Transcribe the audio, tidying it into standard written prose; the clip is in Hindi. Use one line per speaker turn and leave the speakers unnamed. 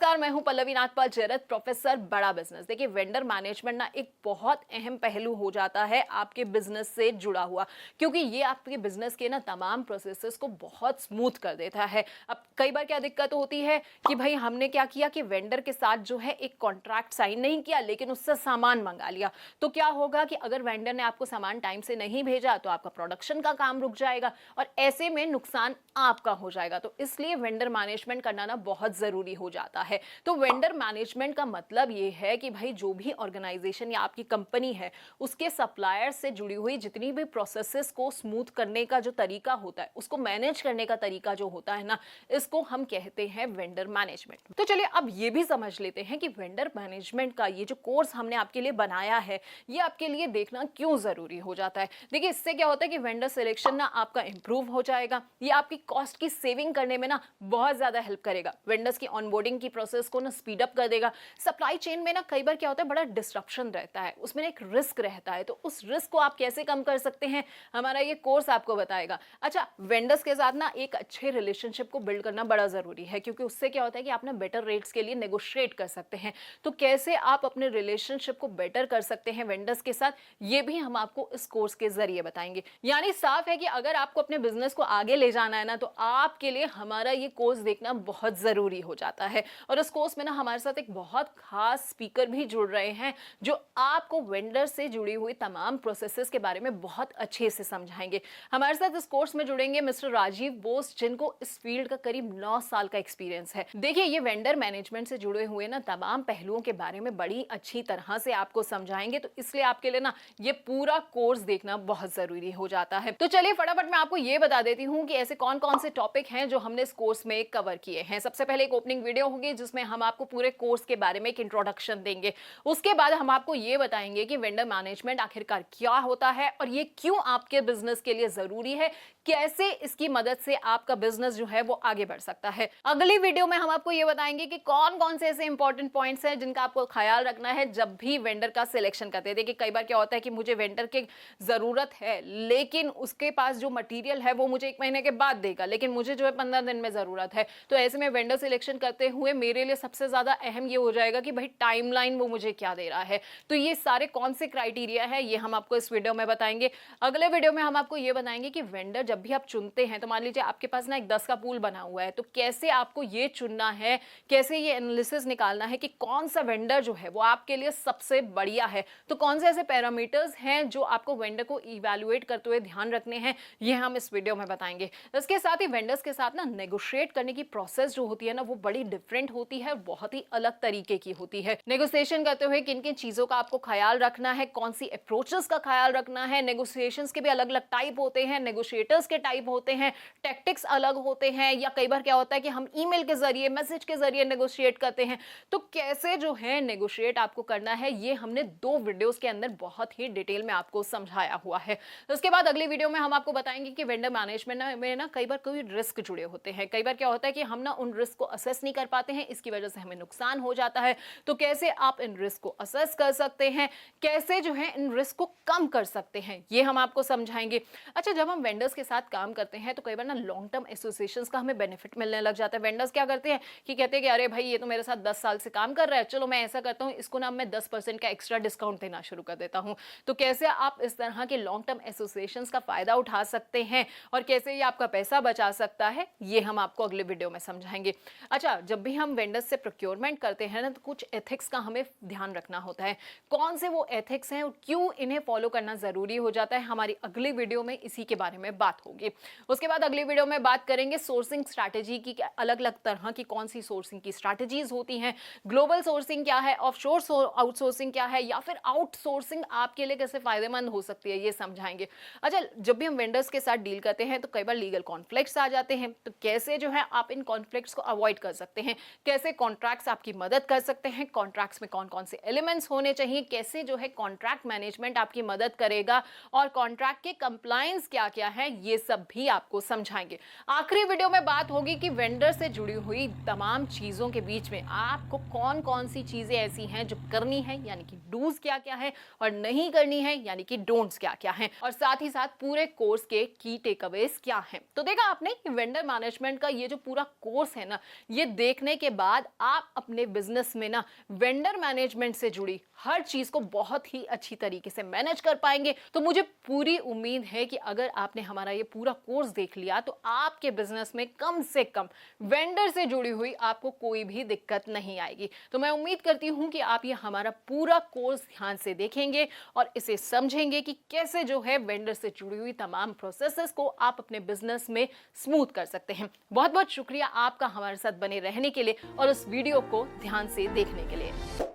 नमस्कार, मैं हूं पल्लवी नागपाल जैरत, प्रोफेसर बड़ा बिजनेस। देखिए, वेंडर मैनेजमेंट ना एक बहुत अहम पहलू हो जाता है आपके बिजनेस से जुड़ा हुआ, क्योंकि ये आपके बिजनेस के ना तमाम प्रोसेसेस को बहुत स्मूथ कर देता है। अब कई बार क्या दिक्कत होती है कि भाई हमने क्या किया कि वेंडर के साथ जो है एक कॉन्ट्रैक्ट साइन नहीं किया, लेकिन उससे सामान मंगा लिया। तो क्या होगा कि अगर वेंडर ने आपको सामान टाइम से नहीं भेजा तो आपका प्रोडक्शन का काम रुक जाएगा और ऐसे में नुकसान आपका हो जाएगा। तो इसलिए वेंडर मैनेजमेंट करना ना बहुत जरूरी हो जाता है। तो वेंडर मैनेजमेंट का मतलब ये है कि भाई जो भी ऑर्गेनाइजेशन या आपकी कंपनी है उसके सप्लायर से जुड़ी हुई जितनी भी प्रोसेसेस को स्मूथ करने का जो तरीका होता है, उसको मैनेज करने का तरीका जो होता है ना, इसको हम कहते हैं वेंडर मैनेजमेंट। तो चलिए अब ये भी समझ लेते हैं कि वेंडर मैनेजमेंट का ये जो कोर्स हमने आपके लिए बनाया है, ये आपके लिए देखना क्यों जरूरी हो जाता है। देखिए, इससे क्या होता है कि वेंडर सिलेक्शन ना आपका इंप्रूव हो जाएगा। ये आपकी कॉस्ट की सेविंग करने में ना बहुत ज्यादा हेल्प करेगा। वेंडर्स की ऑनबोर्डिंग की प्रोसेस को ना स्पीड अप कर देगा। सप्लाई चेन में ना कई बार क्या होता है, बड़ा डिस्ट्रप्शन रहता है, उसमें एक रिस्क रहता है। तो उस रिस्क को आप कैसे कम कर सकते हैं, हमारा ये कोर्स आपको बताएगा। अच्छा, वेंडर्स के साथ ना एक अच्छे रिलेशनशिप को बिल्ड करना बड़ा जरूरी है, क्योंकि उससे क्या होता है कि आप ना बेटर रेट्स के लिए नेगोशिएट कर सकते हैं। तो कैसे आप अपने रिलेशनशिप को बेटर कर सकते हैं वेंडर्स के साथ, ये भी हम आपको इस कोर्स के जरिए बताएंगे। यानी साफ है कि अगर आपको अपने बिजनेस को आगे ले जाना है ना, तो आपके लिए हमारा ये कोर्स देखना बहुत जरूरी हो जाता है। और इस कोर्स में ना हमारे साथ एक बहुत खास स्पीकर भी जुड़ रहे हैं, जो आपको वेंडर से जुड़ी हुई तमाम प्रोसेसेस के बारे में बहुत अच्छे से समझाएंगे। हमारे साथ इस कोर्स में जुड़ेंगे मिस्टर राजीव बोस, जिनको इस फील्ड का करीब 9 साल का एक्सपीरियंस है। देखिए, ये वेंडर मैनेजमेंट से जुड़े हुए ना तमाम पहलुओं के बारे में बड़ी अच्छी तरह से आपको समझाएंगे। तो इसलिए आपके लिए ना ये पूरा कोर्स देखना बहुत जरूरी हो जाता है। तो चलिए फटाफट मैं आपको ये बता देती हूँ कि ऐसे कौन कौन से टॉपिक हैं जो हमने इस कोर्स में कवर किए हैं। सबसे पहले एक ओपनिंग वीडियो होगी जिसमें हम आपको पूरे कोर्स के बारे में एक इंट्रोडक्शन देंगे। उसके बाद हम आपको ये बताएंगे कि वेंडर मैनेजमेंट आखिरकार क्या होता है और ये क्यों आपके बिजनेस के लिए जरूरी है, कैसे इसकी मदद से आपका बिजनेस जो है वो आगे बढ़ सकता है। अगली वीडियो में हम आपको ये बताएंगे कि कौन कौन से ऐसे इंपॉर्टेंट पॉइंट्स हैं जिनका आपको ख्याल रखना है जब भी वेंडर का सिलेक्शन करते हैं। देखिए, कई बार क्या होता है कि मुझे वेंडर की जरूरत है, लेकिन उसके पास जो मटेरियल है वो मुझे 1 महीने के बाद देगा, लेकिन मुझे जो है 15 दिन में जरूरत है। तो ऐसे में वेंडर सिलेक्शन करते हुए मेरे लिए सबसे ज्यादा अहम ये हो जाएगा कि भाई टाइमलाइन वो मुझे क्या दे रहा है। तो ये सारे कौन से क्राइटेरिया है, ये हम आपको इस वीडियो में बताएंगे। अगले वीडियो में हम आपको ये बताएंगे कि वेंडर जब भी आप चुनते हैं, तो मान लीजिए आपके पास ना एक 10 का पूल बना हुआ है, तो कैसे आपको ये चुनना है, कैसे ये एनालिसिस निकालना है कि कौन सा वेंडर जो है वो आपके लिए सबसे बढ़िया है। तो कौन से ऐसे पैरामीटर्स हैं जो आपको वेंडर को इवैल्यूएट करते हुए ध्यान रखने हैं, ये हम इस वीडियो में बताएंगे। इसके साथ ही वेंडर्स के साथ ना नेगोशिएट करने की प्रोसेस जो होती है ना, वो बड़ी डिफरेंट होती है, बहुत ही अलग तरीके की होती है। नेगोशिएशन करते हुए किन किन चीजों का आपको ख्याल रखना है, कौन सी अप्रोचेस का ख्याल रखना है। नेगोशिएशंस के भी अलग अलग टाइप होते हैं, नेगोशिएटर्स के टाइप होते हैं, टैक्टिक्स अलग होते हैं, या कई बार क्या होता है कि हम ईमेल के जरिए, मैसेज के जरिए नेगोशिएट करते हैं। तो कैसे जो है नेगोशिएट आपको करना है, ये हमने 2 वीडियोस के अंदर बहुत ही डिटेल में आपको समझाया हुआ है। उसके बाद अगली वीडियो में हम आपको बताएंगे कि वेंडर मैनेजमेंट में ना कई बार कोई रिस्क जुड़े होते हैं। कई बार क्या होता है कि हम ना उन रिस्क को असेस नहीं कर पाते हैं, इसकी वजह से हमें नुकसान हो जाता है। तो कैसे आप इन रिस्क को असेस कर सकते हैं, कैसे जो है इन रिस्क को कम कर सकते हैं, ये हम आपको समझाएंगे। अच्छा, जब हम वेंडर्स के साथ काम करते हैं तो कई बार ना लॉन्ग टर्म एसोसिएशंस का हमें बेनिफिट मिलने लग जाता है। वेंडर्स क्या करते हैं कि कहते हैं कि अरे भाई, ये तो मेरे साथ 10 साल से काम कर रहा है, चलो मैं ऐसा करता हूँ, इसको ना मैं 10% का एक्स्ट्रा डिस्काउंट देना शुरू कर देता हूँ। तो कैसे आप इस तरह के लॉन्ग टर्म एसोसिएशंस का फायदा उठा सकते हैं और कैसे ये आपका पैसा बचा सकता है, ये हम आपको अगले वीडियो में समझाएंगे। अच्छा, जब भी हम वेंडर्स से प्रोक्योरमेंट करते हैं ना, तो कुछ एथिक्स का हमें ध्यान रखना होता है। कौन से वो एथिक्स हैं और क्यों इन्हें फॉलो करना जरूरी हो जाता है, हमारी अगली वीडियो में इसी के बारे में बात होगी। उसके बाद अगली वीडियो में बात करेंगे सोर्सिंग स्ट्रैटेजी की, अलग अलग तरह की कौन सी सोर्सिंग की स्ट्रैटेजीज होती हैं, ग्लोबल सोर्सिंग क्या है, ऑफशोर आउटसोर्सिंग क्या है, या फिर आउटसोर्सिंग आपके लिए कैसे फायदेमंद हो सकती है, ये समझाएंगे। अच्छा, जब भी हम वेंडर्स के साथ डील करते हैं तो कई बार लीगल कॉन्फ्लिक्ट्स आ जाते हैं, तो कैसे जो है आप इन कॉन्फ्लिक्ट्स को अवॉइड कर सकते हैं, कैसे कॉन्ट्रैक्ट्स आपकी मदद कर सकते हैं, कॉन्ट्रैक्ट्स में कौन कौन से एलिमेंट्स होने चाहिए, कैसे जो है कॉन्ट्रैक्ट मैनेजमेंट आपकी मदद करेगा, और कॉन्ट्रैक्ट के कंप्लायंस क्या क्या है, ये सब भी आपको समझाएंगे। आखिरी वीडियो में बात होगी कि वेंडर से जुड़ी हुई तमाम चीजों के बीच में आपको कौन कौन सी चीजें ऐसी हैं जो करनी है, यानी कि डूज क्या क्या है, और नहीं करनी है, यानी कि डोंट्स क्या क्या हैं, और साथ ही साथ पूरे कोर्स के की टेकअवेज क्या हैं। तो देखा आपने कि वेंडर मैनेजमेंट का ये जो पूरा कोर्स है ना, ये देखने के बाद आप अपने बिजनेस में ना वेंडर मैनेजमेंट से जुड़ी हर चीज को बहुत ही अच्छी तरीके से मैनेज कर पाएंगे। तो मुझे पूरी उम्मीद है कि अगर आपने हमारा ये पूरा कोर्स देख लिया तो आपके बिजनेस में कम से कम वेंडर से जुड़ी हुई आपको कोई भी दिक्कत नहीं आएगी। तो मैं उम्मीद करती हूं कि आप ये हमारा पूरा कोर्स ध्यान से देखेंगे और इसे समझेंगे कि कैसे जो है वेंडर से जुड़ी हुई तमाम प्रोसेसेस को आप अपने बिजनेस में स्मूथ कर सकते हैं। बहुत बहुत शुक्रिया आपका हमारे साथ बने रहने के लिए और उस वीडियो को ध्यान से देखने के लिए।